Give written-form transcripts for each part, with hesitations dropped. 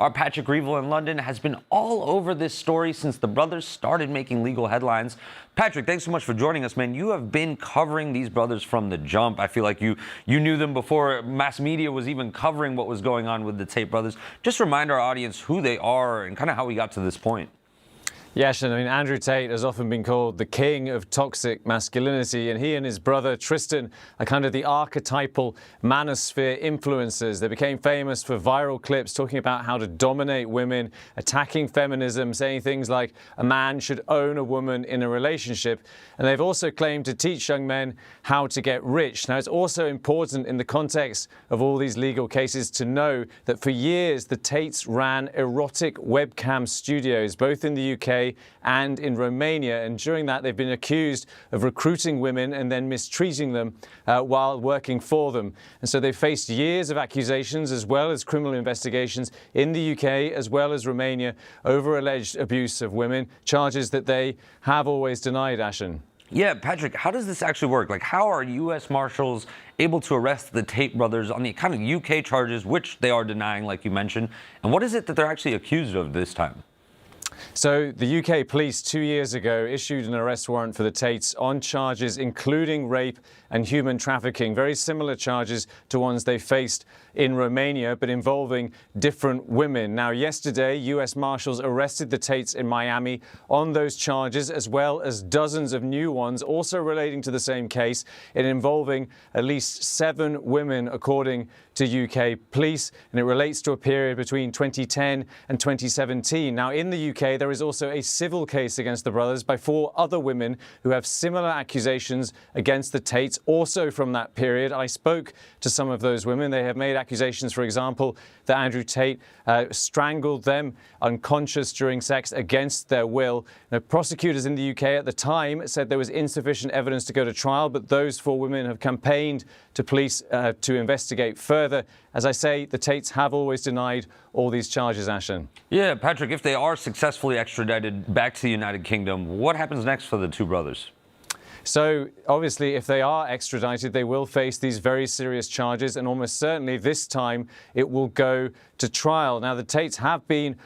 Our Patrick Reevell in London has been all over this story since the brothers started making legal headlines. Patrick, thanks so much for joining us, man. You have been covering these brothers from the jump. I feel like you knew them before mass media was even covering what was going on with the Tate brothers. Just remind our audience who they are and kind of how we got to this point. Yes, and I mean, Andrew Tate has often been called the king of toxic masculinity, and he and his brother Tristan are kind of the archetypal manosphere influencers. They became famous for viral clips talking about how to dominate women, attacking feminism, saying things like a man should own a woman in a relationship. And they've also claimed to teach young men how to get rich. Now, it's also important in the context of all these legal cases to know that for years, the Tates ran erotic webcam studios, both in the UK and in Romania, and during that they've been accused of recruiting women and then mistreating them while working for them. And so they've faced years of accusations as well as criminal investigations in the UK as well as Romania over alleged abuse of women, charges that they have always denied, Ashen. Yeah, Patrick, how does this actually work? Like, how are U.S. Marshals able to arrest the Tate brothers on the kind of UK charges, which they are denying, like you mentioned? And what is it that they're actually accused of this time? So the UK police 2 years ago issued an arrest warrant for the Tates on charges including rape and human trafficking, very similar charges to ones they faced in Romania, but involving different women. Now, yesterday, US Marshals arrested the Tates in Miami on those charges, as well as dozens of new ones, also relating to the same case, and involving at least 7 women, according to UK police, and it relates to a period between 2010 and 2017. Now, in the UK, there is also a civil case against the brothers by 4 other women who have similar accusations against the Tates, also from that period. I spoke to some of those women. They have made accusations, for example, that Andrew Tate strangled them unconscious during sex against their will. Now, prosecutors in the UK at the time said there was insufficient evidence to go to trial, but those 4 women have campaigned to police to investigate further. As I say, the Tates have always denied all these charges, Ashen. Yeah, Patrick, if they are successfully extradited back to the United Kingdom, what happens next for the 2 brothers? So, obviously, if they are extradited, they will face these very serious charges, and almost certainly this time it will go to trial. Now, the Tates have been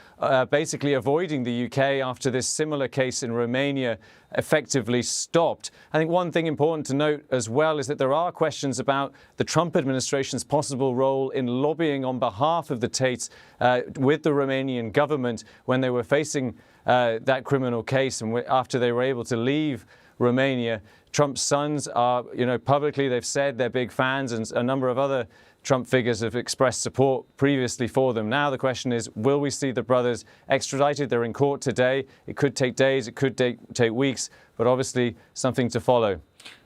basically avoiding the UK after this similar case in Romania effectively stopped. I think one thing important to note as well is that there are questions about the Trump administration's possible role in lobbying on behalf of the Tates with the Romanian government when they were facing that criminal case, and after they were able to leave Romania. Trump's sons are, publicly they've said they're big fans, and a number of other Trump figures have expressed support previously for them. Now the question is, will we see the brothers extradited? They're in court today. It could take days, it could take weeks, but obviously something to follow.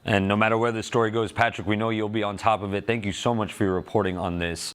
And no matter where the story goes, Patrick, we know you'll be on top of it. Thank you so much for your reporting on this.